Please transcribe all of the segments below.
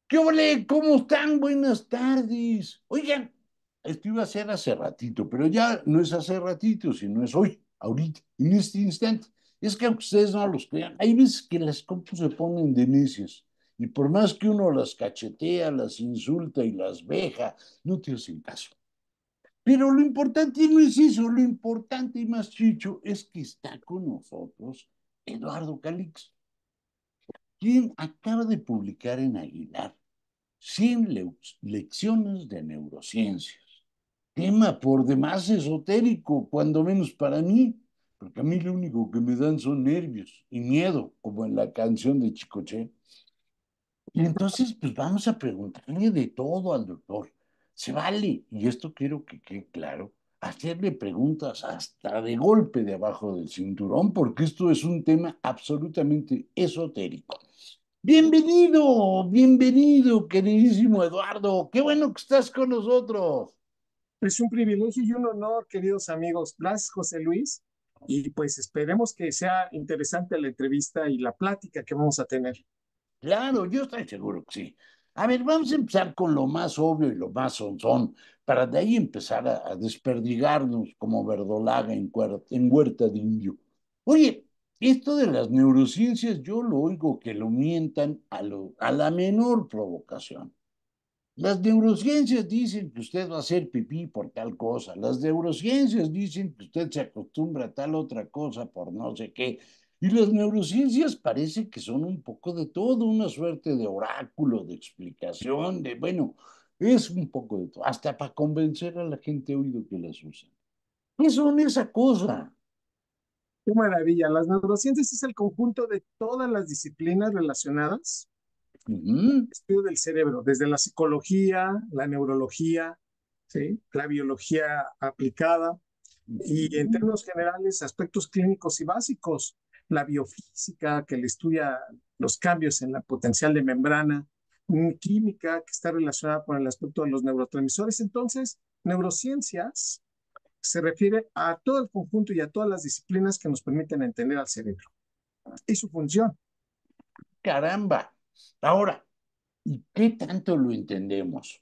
¿Qué ole? ¿Cómo están? Buenas tardes. Oigan, esto iba a ser hace ratito, pero ya no es hace ratito, sino es hoy, ahorita, en este instante. Es que aunque ustedes no los crean, hay veces que las compus se ponen de necias y por más que uno las cachetea, las insulta y las veja, no te hacen caso. Pero lo importante no es eso, lo importante y más chicho es que está con nosotros Eduardo Calix, quien acaba de publicar en Aguilar 100 lecciones de neurociencias. Tema por demás esotérico, cuando menos para mí, porque a mí lo único que me dan son nervios y miedo, como en la canción de Chicoche. Y entonces, pues vamos a preguntarle de todo al doctor. Se vale, y esto quiero que quede claro, hacerle preguntas hasta de golpe de abajo del cinturón, porque esto es un tema absolutamente esotérico. Bienvenido, bienvenido, queridísimo Eduardo. Qué bueno que estás con nosotros. Es un privilegio y un honor, queridos amigos. Gracias, José Luis. Y pues esperemos que sea interesante la entrevista y la plática que vamos a tener. Claro, yo estoy seguro que sí. A ver, vamos a empezar con lo más obvio y lo más sonzón, para de ahí empezar a desperdigarnos como verdolaga en huerta de indio. Oye, esto de las neurociencias, yo lo oigo que lo mientan a la menor provocación. Las neurociencias dicen que usted va a hacer pipí por tal cosa. Las neurociencias dicen que usted se acostumbra a tal otra cosa por no sé qué. Y las neurociencias parece que son un poco de todo, una suerte de oráculo, de explicación, de, bueno, es un poco de todo, hasta para convencer a la gente he oído que las usan. ¿Qué son esa cosa? Qué maravilla. Las neurociencias es el conjunto de todas las disciplinas relacionadas Ujú, al estudio del cerebro, desde la psicología, la neurología, ¿sí? La biología aplicada y en ujú. términos generales aspectos clínicos y básicos, la biofísica que le estudia los cambios en la potencial de membrana, química que está relacionada con el aspecto de los neurotransmisores. Entonces, neurociencias se refiere a todo el conjunto y a todas las disciplinas que nos permiten entender al cerebro y su función. Caramba. Ahora, ¿y qué tanto lo entendemos?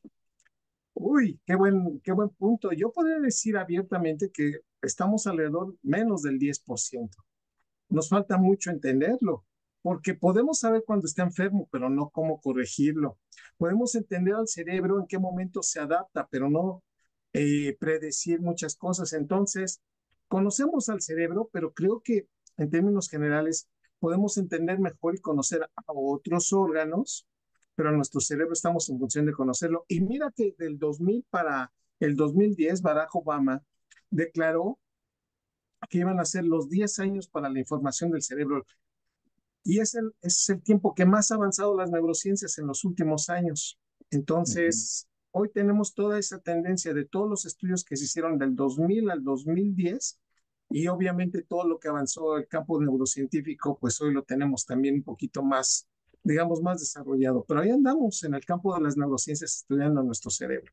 Uy, qué buen punto. Yo podría decir abiertamente que estamos alrededor menos del 10%. Nos falta mucho entenderlo, porque podemos saber cuando está enfermo, pero no cómo corregirlo. Podemos entender al cerebro en qué momento se adapta, pero no predecir muchas cosas. Entonces, conocemos al cerebro, pero creo que en términos generales podemos entender mejor y conocer a otros órganos, pero nuestro cerebro estamos en función de conocerlo. Y mira que del 2000 para el 2010, Barack Obama declaró que iban a ser los 10 años para la información del cerebro. Y es el tiempo que más ha avanzado las neurociencias en los últimos años. Ujú. Entonces, hoy tenemos toda esa tendencia de todos los estudios que se hicieron del 2000 al 2010 y obviamente todo lo que avanzó el campo neurocientífico, pues hoy lo tenemos también un poquito más, digamos, más desarrollado. Pero ahí andamos en el campo de las neurociencias estudiando nuestro cerebro.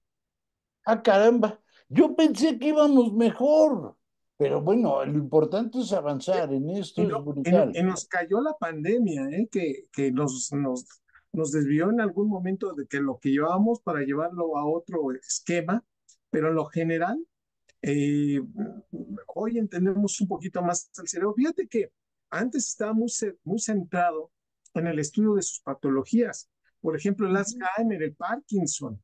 Ah, caramba, yo pensé que íbamos mejor, pero bueno, lo importante es avanzar, en Y, esto es no, brutal. y nos cayó la pandemia, que nos desvió en algún momento de que lo que llevábamos para llevarlo a otro esquema, pero en lo general, eh, hoy entendemos un poquito más el cerebro. Fíjate que antes estaba muy centrado en el estudio de sus patologías, por ejemplo, el Ujú, Alzheimer, el Parkinson,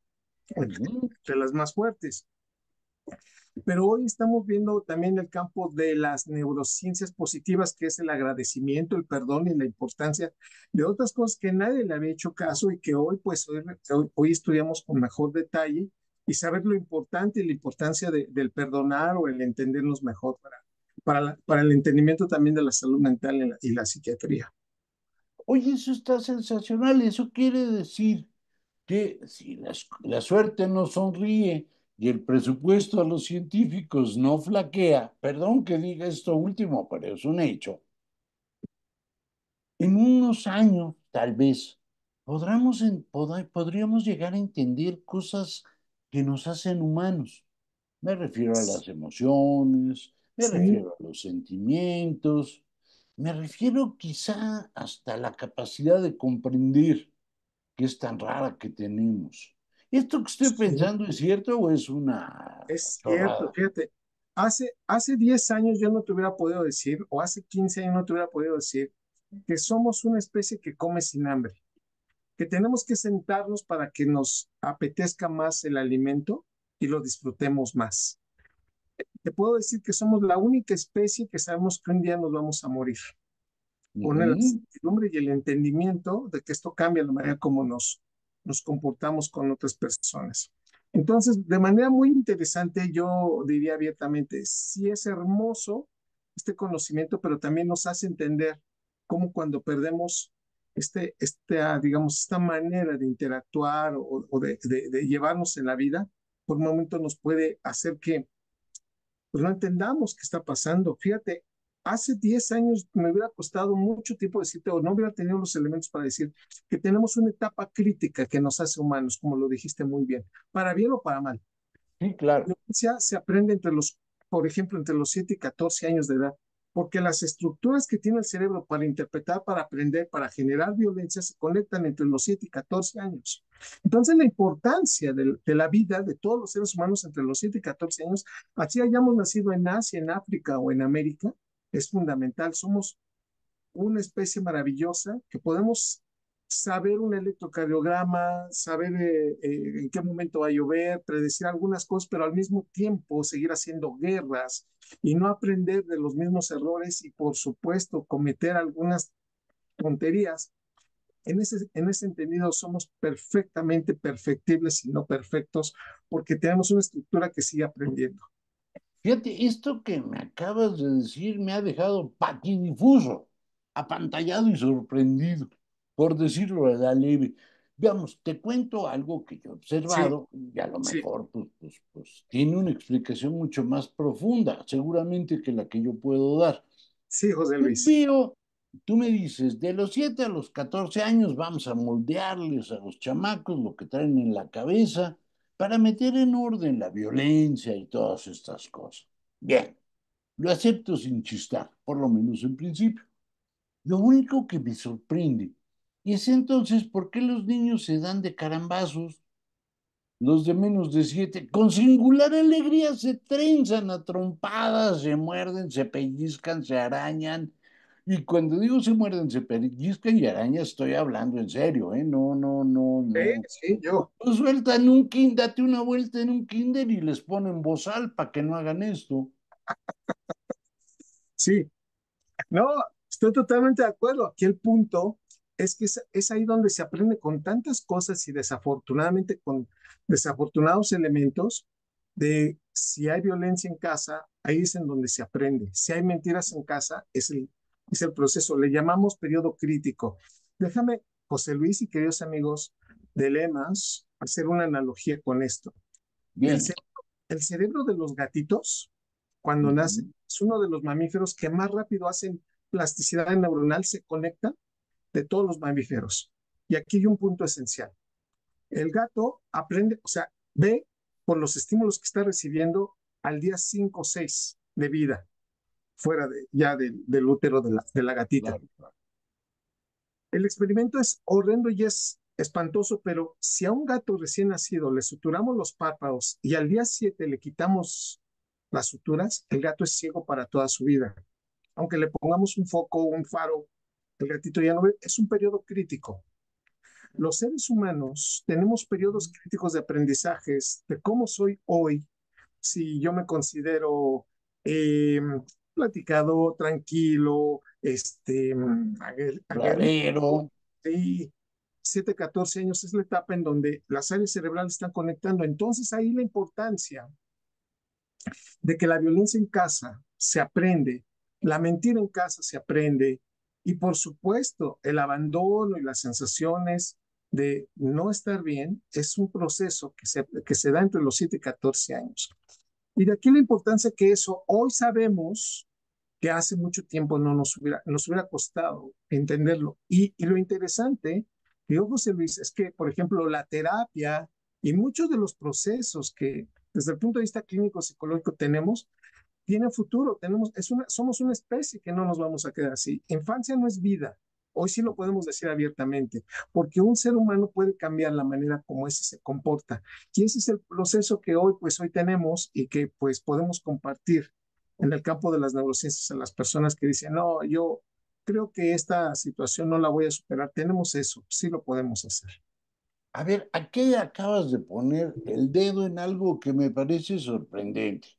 ujú. de las más fuertes. Pero hoy estamos viendo también el campo de las neurociencias positivas, que es el agradecimiento, el perdón y la importancia de otras cosas que nadie le había hecho caso y que hoy, pues, hoy estudiamos con mejor detalle y saber lo importante y la importancia del perdonar o el entendernos mejor para el entendimiento también de la salud mental y la psiquiatría. Oye, eso está sensacional, eso quiere decir que si la suerte no sonríe y el presupuesto a los científicos no flaquea, perdón que diga esto último, pero es un hecho, en unos años, tal vez, podríamos llegar a entender cosas que nos hacen humanos. Me refiero a las emociones, me Sí, refiero a los sentimientos. Me refiero quizá hasta la capacidad de comprender que es tan rara que tenemos. ¿Esto que estoy Sí, pensando es cierto o es una es cierto, chorrada? fíjate, hace 10 años yo no te hubiera podido decir, o hace 15 años no te hubiera podido decir, que somos una especie que come sin hambre, que tenemos que sentarnos para que nos apetezca más el alimento y lo disfrutemos más. Te puedo decir que somos la única especie que sabemos que un día nos vamos a morir. Pone la Ujú. certidumbre y el entendimiento de que esto cambia la manera como nos comportamos con otras personas. Entonces, de manera muy interesante, yo diría abiertamente, sí es hermoso este conocimiento, pero también nos hace entender cómo cuando perdemos digamos, esta manera de interactuar o de llevarnos en la vida, por un momento nos puede hacer que pues no entendamos qué está pasando. Fíjate, hace 10 años me hubiera costado mucho tiempo decirte, o no hubiera tenido los elementos para decir que tenemos una etapa crítica que nos hace humanos, como lo dijiste muy bien, para bien o para mal. Sí, La claro. violencia se aprende por ejemplo, entre los 7 y 14 años de edad, porque las estructuras que tiene el cerebro para interpretar, para aprender, para generar violencia, se conectan entre los 7 y 14 años. Entonces, la importancia de la vida de todos los seres humanos entre los 7 y 14 años, así hayamos nacido en Asia, en África o en América, es fundamental. Somos una especie maravillosa que podemos saber un electrocardiograma, saber en qué momento va a llover, predecir algunas cosas, pero al mismo tiempo seguir haciendo guerras y no aprender de los mismos errores y, por supuesto, cometer algunas tonterías. En ese entendido, somos perfectamente perfectibles y no perfectos porque tenemos una estructura que sigue aprendiendo. Fíjate, esto que me acabas de decir me ha dejado patidifuso, apantallado y sorprendido, por decirlo a la leve. Veamos, te cuento algo que yo he Sí, observado y a lo sí, mejor pues tiene una explicación mucho más profunda, seguramente que la que yo puedo dar. sí, José Yo Luis. veo, tú me dices, de los 7 a los 14 años vamos a moldearles a los chamacos lo que traen en la cabeza para meter en orden la violencia y todas estas cosas. Bien, lo acepto sin chistar, por lo menos en principio. Lo único que me sorprende es entonces por qué los niños se dan de carambazos, los de menos de 7, con singular alegría se trenzan a trompadas, se muerden, se pellizcan, se arañan. Y cuando digo se muerden, se pellizcan y arañan, estoy hablando en serio, ¿eh? No, no, no, no. Sí, yo. No sueltan un kinder, date una vuelta en un kinder y les ponen bozal para que no hagan esto. Sí, no, estoy totalmente de acuerdo. Aquí el punto es que es ahí donde se aprende con tantas cosas y desafortunadamente con desafortunados elementos de si hay violencia en casa, ahí es en donde se aprende. Si hay mentiras en casa, es el proceso. Le llamamos periodo crítico. Déjame, José Luis y queridos amigos de Lemas, hacer una analogía con esto. El, Bien. ce- el cerebro de los gatitos, cuando nace, Ujú. es uno de los mamíferos que más rápido hacen plasticidad neuronal, se conecta de todos los mamíferos. Y aquí hay un punto esencial. El gato aprende, o sea, ve por los estímulos que está recibiendo al día 5 o 6 de vida, fuera del útero de la gatita. Claro, claro. El experimento es horrendo y es espantoso, pero si a un gato recién nacido le suturamos los párpados y al día 7 le quitamos las suturas, el gato es ciego para toda su vida. Aunque le pongamos un foco o un faro, el gatito ya no ve. Es un periodo crítico. Los seres humanos tenemos periodos críticos de aprendizajes de cómo soy hoy, si yo me considero eh, platicado, tranquilo, aguerrido. Claro. Sí, 7, 14 años es la etapa en donde las áreas cerebrales están conectando. Entonces ahí la importancia de que la violencia en casa se aprende, la mentira en casa se aprende y por supuesto el abandono y las sensaciones de no estar bien es un proceso que se da entre los 7 y 14 años. Y de aquí la importancia que eso hoy sabemos que hace mucho tiempo no nos hubiera costado entenderlo. Y lo interesante, digo José Luis, es que, por ejemplo, la terapia y muchos de los procesos que desde el punto de vista clínico psicológico tenemos, tiene futuro, somos una especie que no nos vamos a quedar así. Infancia no es vida. Hoy sí lo podemos decir abiertamente, porque un ser humano puede cambiar la manera como ese se comporta. Y ese es el proceso que hoy tenemos y que pues podemos compartir en el campo de las neurociencias a las personas que dicen, no, yo creo que esta situación no la voy a superar. Tenemos eso, sí lo podemos hacer. A ver, aquí acabas de poner el dedo en algo que me parece sorprendente.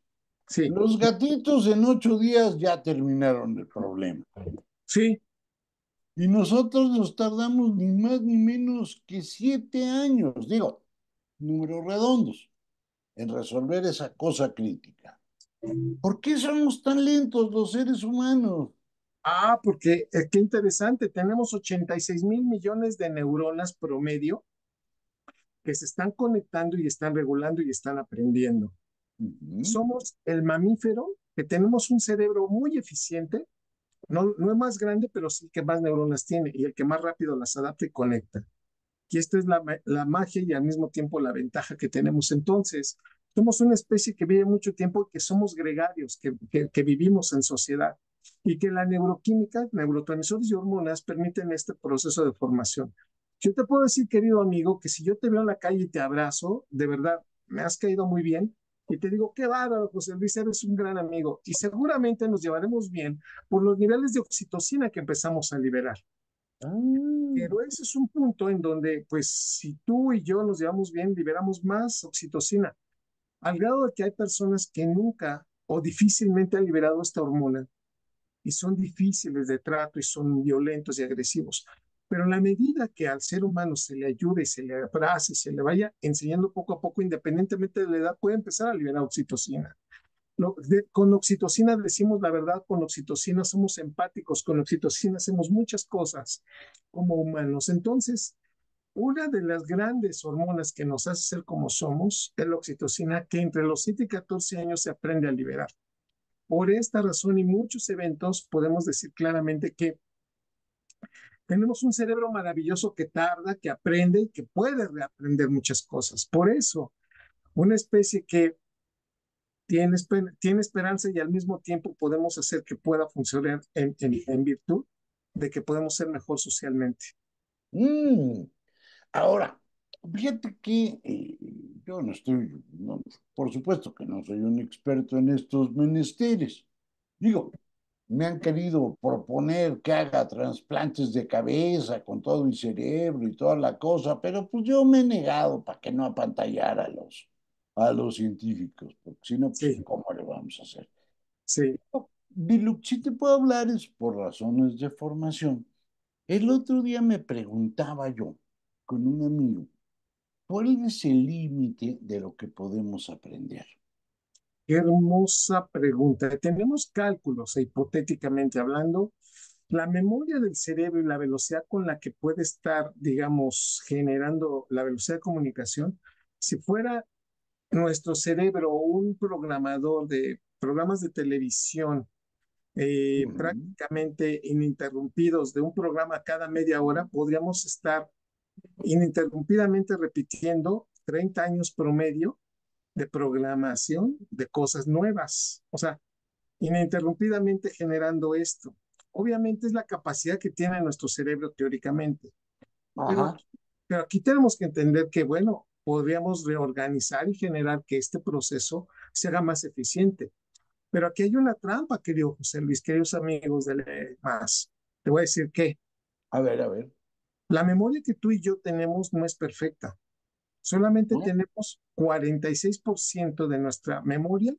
Sí, Los gatitos en 8 días ya terminaron el problema. sí. Y nosotros nos tardamos ni más ni menos que 7 años, digo, números redondos, en resolver esa cosa crítica. ¿Por qué somos tan lentos los seres humanos? Porque qué interesante, tenemos 86.000 millones de neuronas promedio que se están conectando y están regulando y están aprendiendo. Ujú. Somos el mamífero que tenemos un cerebro muy eficiente, no es más grande, pero sí que más neuronas tiene y el que más rápido las adapta y conecta. Y esto es la magia y al mismo tiempo la ventaja que tenemos. Entonces, somos una especie que vive mucho tiempo y que somos gregarios, que vivimos en sociedad y que la neuroquímica, neurotransmisores y hormonas permiten este proceso de formación. Yo te puedo decir, querido amigo, que si yo te veo en la calle y te abrazo, de verdad, me has caído muy bien y te digo, qué bárbaro, José Luis, eres un gran amigo y seguramente nos llevaremos bien por los niveles de oxitocina que empezamos a liberar. Ah, Pero ese es un punto en donde, pues, si tú y yo nos llevamos bien, liberamos más oxitocina, al grado de que hay personas que nunca o difícilmente han liberado esta hormona y son difíciles de trato y son violentos y agresivos. Pero en la medida que al ser humano se le ayude y se le abrace y se le vaya enseñando poco a poco, independientemente de la edad, puede empezar a liberar oxitocina. Con oxitocina decimos la verdad, con oxitocina somos empáticos, con oxitocina hacemos muchas cosas como humanos. Entonces, una de las grandes hormonas que nos hace ser como somos es la oxitocina, que entre los 7 y 14 años se aprende a liberar. Por esta razón y muchos eventos podemos decir claramente que tenemos un cerebro maravilloso que tarda, que aprende y que puede reaprender muchas cosas. Por eso, una especie que tiene esperanza y al mismo tiempo podemos hacer que pueda funcionar en virtud de que podemos ser mejor socialmente. mm. Ahora, fíjate que yo no estoy, por supuesto que no soy un experto en estos menesteres. Digo, me han querido proponer que haga trasplantes de cabeza con todo mi cerebro y toda la cosa, pero pues yo me he negado para que no apantallara a los científicos, porque si no, pues, Sí, ¿cómo le vamos a hacer? sí. De lo que sí te puedo hablar es por razones de formación. El otro día me preguntaba yo con un amigo, ¿cuál es el límite de lo que podemos aprender? Qué hermosa pregunta. Tenemos cálculos, hipotéticamente hablando, la memoria del cerebro y la velocidad con la que puede estar, digamos, generando la velocidad de comunicación, si fuera nuestro cerebro un programador de programas de televisión Ujú. prácticamente ininterrumpidos de un programa cada media hora, podríamos estar ininterrumpidamente repitiendo 30 años promedio de programación de cosas nuevas. O sea, ininterrumpidamente generando esto. Obviamente es la capacidad que tiene nuestro cerebro teóricamente, pero Ajá, aquí, pero aquí tenemos que entender que, bueno, podríamos reorganizar y generar que este proceso se haga más eficiente. Pero aquí hay una trampa, querido José Luis, queridos amigos de más. Te voy a decir que a ver, la memoria que tú y yo tenemos no es perfecta. Solamente ¿no? tenemos 46% de nuestra memoria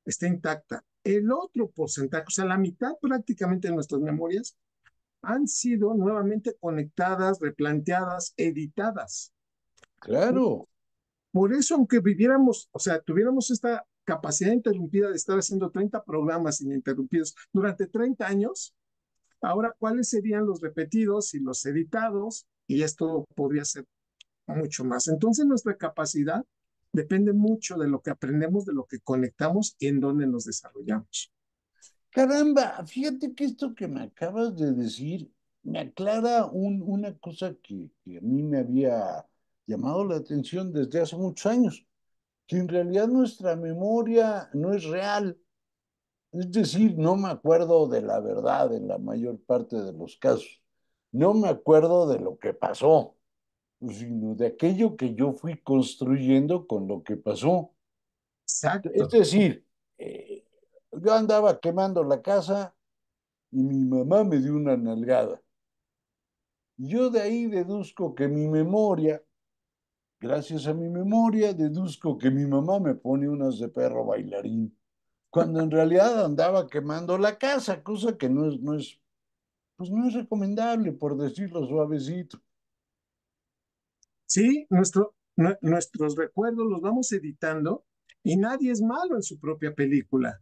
está intacta. El otro porcentaje, o sea, la mitad prácticamente de nuestras memorias han sido nuevamente conectadas, replanteadas, editadas. Claro. Por eso, aunque viviéramos, o sea, tuviéramos esta capacidad interrumpida de estar haciendo 30 programas ininterrumpidos durante 30 años, ahora, ¿cuáles serían los repetidos y los editados? Y esto podría ser mucho más. Entonces, nuestra capacidad depende mucho de lo que aprendemos, de lo que conectamos y en dónde nos desarrollamos. Caramba, fíjate que esto que me acabas de decir me aclara una cosa que a mí me había llamado la atención desde hace muchos años, que en realidad nuestra memoria no es real. Es decir, no me acuerdo de la verdad en la mayor parte de los casos. No me acuerdo de lo que pasó, sino de aquello que yo fui construyendo con lo que pasó. Es Exacto. decir, eh, yo andaba quemando la casa y mi mamá me dio una nalgada. Yo de ahí deduzco que mi memoria, gracias a mi memoria, deduzco que mi mamá me pone unas de perro bailarín, cuando en realidad andaba quemando la casa, cosa que pues no es recomendable, por decirlo suavecito. Sí, nuestros recuerdos los vamos editando y nadie es malo en su propia película.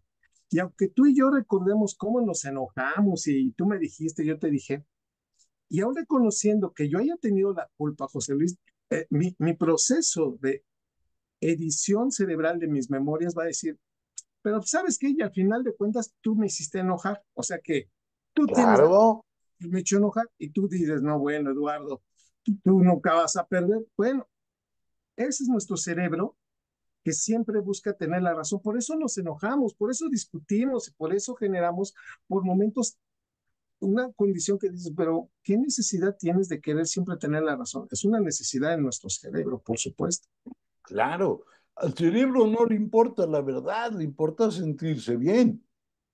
Y aunque tú y yo recordemos cómo nos enojamos y tú me dijiste, yo te dije, y aún reconociendo que yo haya tenido la culpa, José Luis, mi proceso de edición cerebral de mis memorias va a decir, pero sabes qué, y al final de cuentas tú me hiciste enojar, o sea que tú tienes la Claro, y me echó enojar y tú dices, no, bueno, Eduardo, tú nunca vas a perder. Bueno, ese es nuestro cerebro que siempre busca tener la razón. Por eso nos enojamos, por eso discutimos y por eso generamos por momentos una condición que dices, pero ¿qué necesidad tienes de querer siempre tener la razón? Es una necesidad en nuestro cerebro, por supuesto. claro. Al cerebro no le importa la verdad, le importa sentirse bien.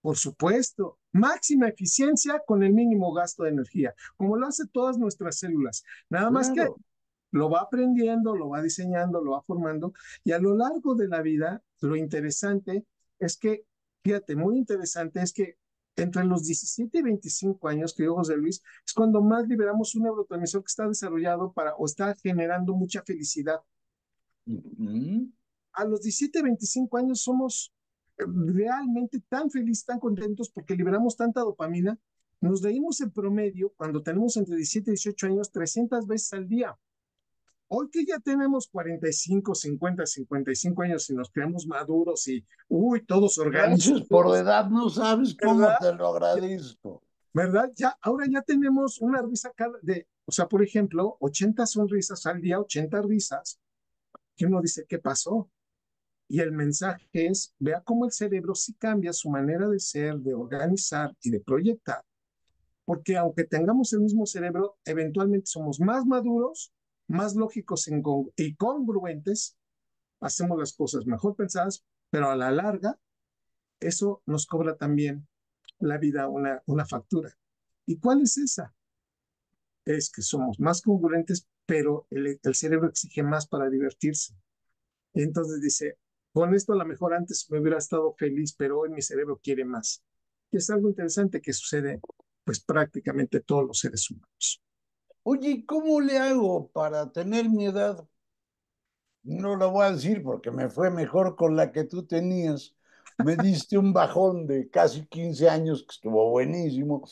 Por supuesto, máxima eficiencia con el mínimo gasto de energía, como lo hace todas nuestras células. Nada más que Claro. lo va aprendiendo, lo va diseñando, lo va formando y a lo largo de la vida, lo interesante es que, fíjate, muy interesante es que entre los 17 y 25 años, que José Luis, es cuando más liberamos un neurotransmisor que está desarrollado para o está generando mucha felicidad. Ujú. A los 17, 25 años somos realmente tan felices, tan contentos porque liberamos tanta dopamina. Nos reímos en promedio cuando tenemos entre 17 y 18 años 300 veces al día. Hoy que ya tenemos 45, 50, 55 años y nos creemos maduros y, uy, todos Gracias por la organizados, edad, no sabes cómo ¿verdad? te lo agradezco. ¿Verdad? Ya, ahora ya tenemos una risa cada de, o sea, por ejemplo, 80 sonrisas al día, 80 risas, que uno dice, ¿qué pasó? Y el mensaje es, vea cómo el cerebro sí cambia su manera de ser, de organizar y de proyectar, porque aunque tengamos el mismo cerebro, eventualmente somos más maduros, más lógicos y congruentes, hacemos las cosas mejor pensadas, pero a la larga eso nos cobra también la vida una factura. ¿Y cuál es esa? Es que somos más congruentes, pero el cerebro exige más para divertirse. Y entonces dice, con esto a lo mejor antes me hubiera estado feliz, pero hoy mi cerebro quiere más. Y es algo interesante que sucede pues prácticamente todos los seres humanos. Oye, ¿cómo le hago para tener mi edad? No lo voy a decir porque me fue mejor con la que tú tenías. Me diste un bajón de casi 15 años que estuvo buenísimo.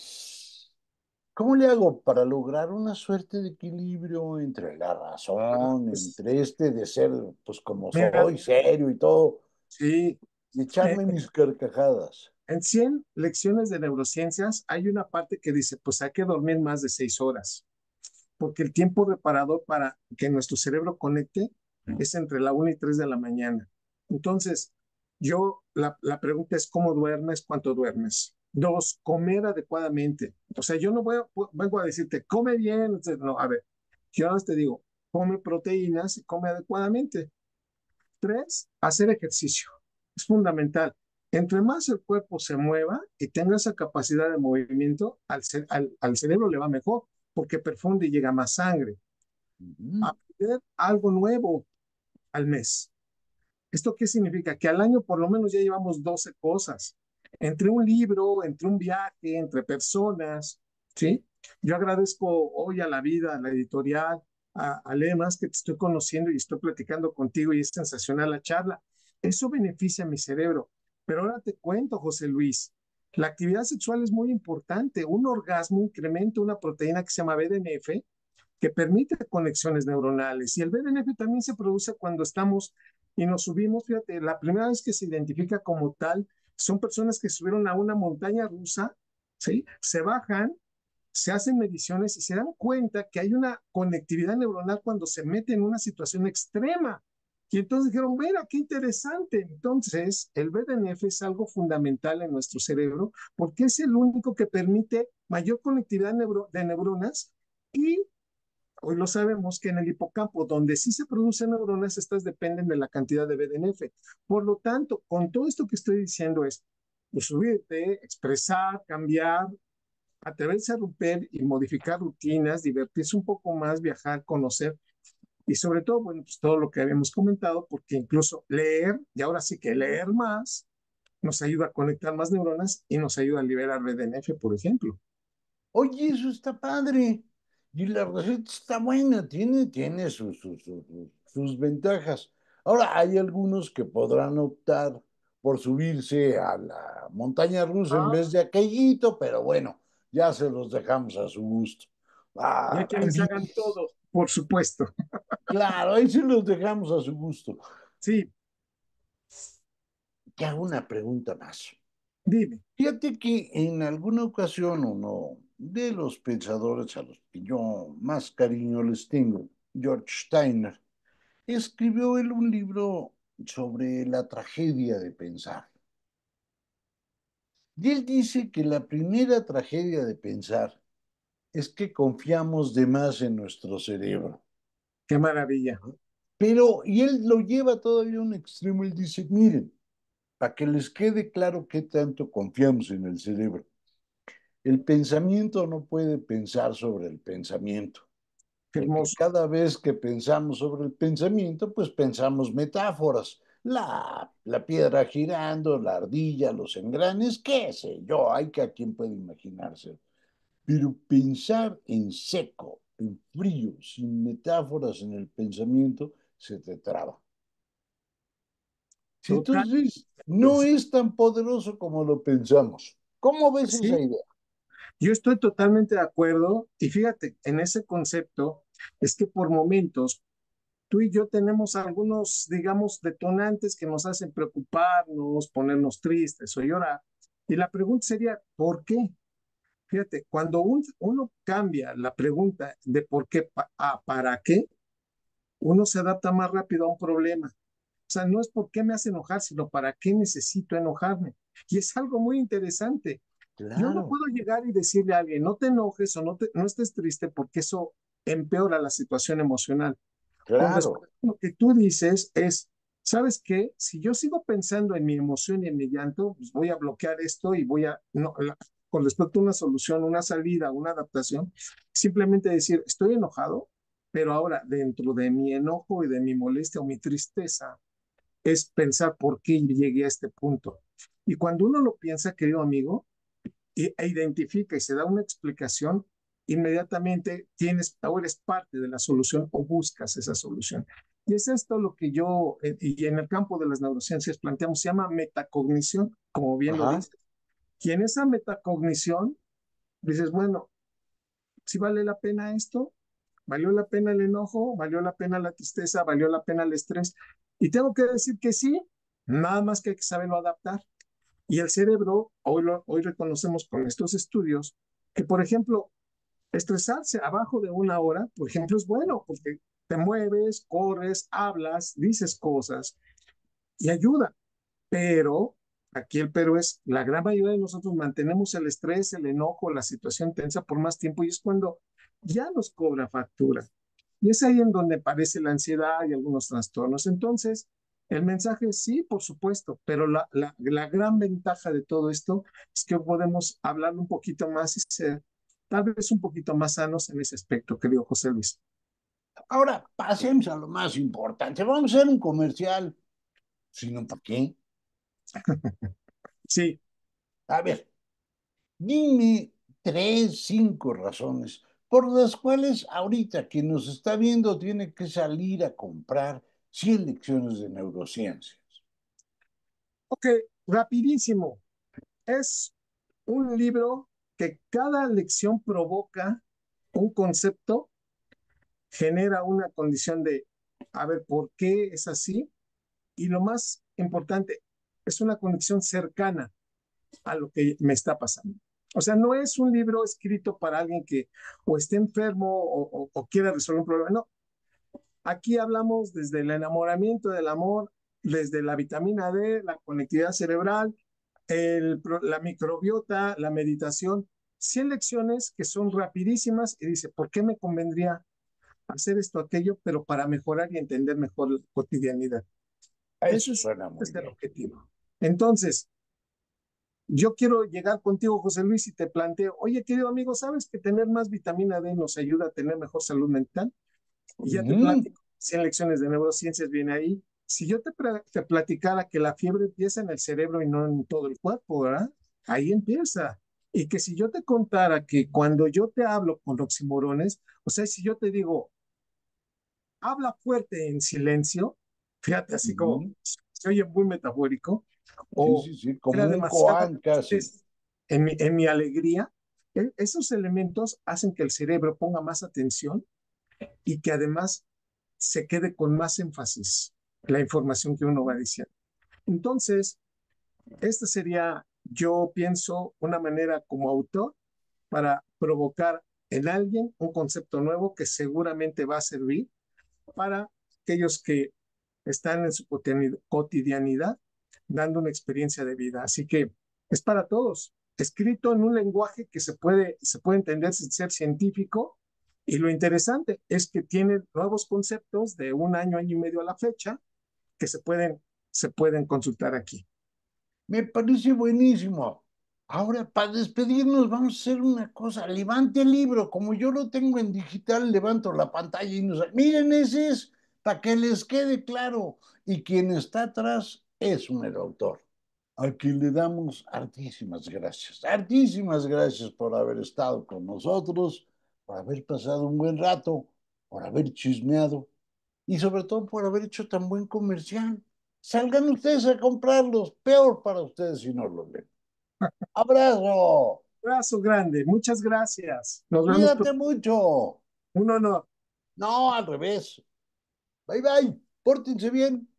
¿Cómo le hago para lograr una suerte de equilibrio entre la razón, Pues entre este de ser, pues como mira, soy, serio y todo, sí, y eh, echarme mis carcajadas? en 100 lecciones de neurociencias hay una parte que dice, pues hay que dormir más de 6 horas, porque el tiempo reparador para que nuestro cerebro conecte es entre la 1 y 3 de la mañana. Entonces, la pregunta es, ¿cómo duermes? ¿Cuánto duermes? Dos, comer adecuadamente. O sea, yo no vengo a decirte, come bien. No, a ver, yo ahora te digo, come proteínas y come adecuadamente. Tres, hacer ejercicio. Es fundamental. Entre más el cuerpo se mueva y tenga esa capacidad de movimiento, al cerebro le va mejor porque perfunde y llega más sangre. Ujú. Aprender algo nuevo al mes. ¿Esto qué significa? Que al año por lo menos ya llevamos 12 cosas. Entre un libro, entre un viaje, entre personas, ¿sí? Yo agradezco hoy a la vida, a la editorial, a Lemas, que te estoy conociendo y estoy platicando contigo y es sensacional la charla. Eso beneficia a mi cerebro. Pero ahora te cuento, José Luis, la actividad sexual es muy importante. Un orgasmo incrementa una proteína que se llama BDNF, que permite conexiones neuronales. Y el BDNF también se produce cuando estamos y nos subimos, fíjate, la primera vez que se identifica como tal son personas que subieron a una montaña rusa, ¿sí? Se bajan, se hacen mediciones y se dan cuenta que hay una conectividad neuronal cuando se mete en una situación extrema. Y entonces dijeron, mira, qué interesante. Entonces, el BDNF es algo fundamental en nuestro cerebro porque es el único que permite mayor conectividad de neuronas y hoy lo sabemos que en el hipocampo, donde sí se producen neuronas, estas dependen de la cantidad de BDNF. Por lo tanto, con todo esto que estoy diciendo es pues, subirte, expresar, cambiar, atreverse a romper y modificar rutinas, divertirse un poco más, viajar, conocer y sobre todo, bueno, pues todo lo que habíamos comentado, porque incluso leer, y ahora sí que leer más, nos ayuda a conectar más neuronas y nos ayuda a liberar BDNF, por ejemplo. Oye, eso está padre. Y la receta está buena, tiene sus ventajas. Ahora, hay algunos que podrán optar por subirse a la montaña rusa en vez Ah, de aquellito, pero bueno, ya se los dejamos a su gusto. y hay Ah, quienes hagan todo, por supuesto. claro, ahí se los dejamos a su gusto. Sí, Te hago una pregunta más. dime. Fíjate que en alguna ocasión uno de los pensadores a los que yo más cariño les tengo, George Steiner, escribió él un libro sobre la tragedia de pensar. Y él dice que la primera tragedia de pensar es que confiamos de más en nuestro cerebro. Qué maravilla. Pero, y él lo lleva todavía a un extremo, él dice, miren, para que les quede claro qué tanto confiamos en el cerebro. El pensamiento no puede pensar sobre el pensamiento, Qué porque hermoso. cada vez que pensamos sobre el pensamiento, pues pensamos metáforas. La piedra girando, la ardilla, los engranes, qué sé yo, hay que a quien puede imaginarse. Pero pensar en seco, en frío, sin metáforas en el pensamiento, se te traba. Sí, Total. entonces, no es tan poderoso como lo pensamos. ¿Cómo ves esa Sí, idea? yo estoy totalmente de acuerdo. Y fíjate, en ese concepto es que por momentos tú y yo tenemos algunos, digamos, detonantes que nos hacen preocuparnos, ponernos tristes o llorar. Y la pregunta sería, ¿por qué? Fíjate, cuando uno cambia la pregunta de por qué a para qué, uno se adapta más rápido a un problema. O sea, no es por qué me hace enojar, sino para qué necesito enojarme. Y es algo muy interesante. Yo no Claro, puedo llegar y decirle a alguien, no te enojes o no estés triste porque eso empeora la situación emocional. Con claro. respecto a lo que tú dices es, ¿sabes qué? Si yo sigo pensando en mi emoción y en mi llanto, pues voy a bloquear esto y voy a, no, con respecto a una solución, una salida, una adaptación, simplemente decir, estoy enojado, pero ahora dentro de mi enojo y de mi molestia o mi tristeza, es pensar por qué llegué a este punto. Y cuando uno lo piensa, querido amigo, e identifica y se da una explicación, inmediatamente tienes o eres parte de la solución o buscas esa solución. Y es esto lo que yo, y en el campo de las neurociencias planteamos, se llama metacognición, como bien lo Ajá. dices. Y en esa metacognición dices, bueno, si vale la pena esto, valió la pena el enojo, valió la pena la tristeza, valió la pena el estrés. Y tengo que decir que sí, nada más que hay que saberlo adaptar. Y el cerebro, hoy reconocemos con estos estudios, que por ejemplo, estresarse abajo de una hora, por ejemplo, es bueno porque te mueves, corres, hablas, dices cosas y ayuda. Pero aquí el pero es, la gran mayoría de nosotros mantenemos el estrés, el enojo, la situación tensa por más tiempo y es cuando ya nos cobra factura. Y es ahí en donde aparece la ansiedad y algunos trastornos. Entonces, el mensaje es sí, por supuesto, pero la gran ventaja de todo esto es que podemos hablar un poquito más y ser tal vez un poquito más sanos en ese aspecto, querido José Luis. Ahora pasemos a lo más importante. Vamos a hacer un comercial. Si no, ¿para qué? Sí, A ver, dime tres, cinco razones por las cuales ahorita quien nos está viendo tiene que salir a comprar 100 lecciones de neurociencias. ok, rapidísimo. Es un libro que cada lección provoca un concepto, genera una condición de, a ver, ¿por qué es así? Y lo más importante, es una conexión cercana a lo que me está pasando. O sea, no es un libro escrito para alguien que o esté enfermo o quiera resolver un problema, no, Aquí hablamos desde el enamoramiento del amor, desde la vitamina D, la conectividad cerebral, la microbiota, la meditación. 100 lecciones que son rapidísimas y dice, ¿por qué me convendría hacer esto, aquello, pero para mejorar y entender mejor la cotidianidad? Eso Ese suena muy es el bien. objetivo. Entonces, yo quiero llegar contigo, José Luis, y te planteo, oye, querido amigo, ¿sabes que tener más vitamina D nos ayuda a tener mejor salud mental? Y ya te Ujú. platico, 100 lecciones de neurociencias viene ahí. Si yo te platicara que la fiebre empieza en el cerebro y no en todo el cuerpo, ¿verdad? Ahí empieza. Y que si yo te contara que cuando yo te hablo con oximorones, o sea, si yo te digo, habla fuerte en silencio, fíjate, así como Ujú. se oye muy metafórico, Sí, o sí, sí, como era un demasiada koan casi. en mi alegría, esos elementos hacen que el cerebro ponga más atención y que además se quede con más énfasis la información que uno va diciendo. Entonces, esta sería, yo pienso, una manera como autor para provocar en alguien un concepto nuevo que seguramente va a servir para aquellos que están en su cotidianidad dando una experiencia de vida. Así que es para todos, escrito en un lenguaje que se puede entender sin ser científico. Y lo interesante es que tiene nuevos conceptos de un año y medio a la fecha que se pueden consultar aquí. Me parece buenísimo. Ahora, para despedirnos, vamos a hacer una cosa. Levante el libro. Como yo lo tengo en digital, levanto la pantalla y nos... Miren, ese es para que les quede claro. Y quien está atrás es un el autor. A quien le damos hartísimas gracias. Hartísimas gracias por haber estado con nosotros, por haber pasado un buen rato, por haber chismeado y sobre todo por haber hecho tan buen comercial. Salgan ustedes a comprarlos, peor para ustedes si no los leen. Abrazo, Abrazo grande, muchas gracias. Nos vemos cuídate pronto. mucho. Un honor. No, al revés. Bye bye, pórtense bien.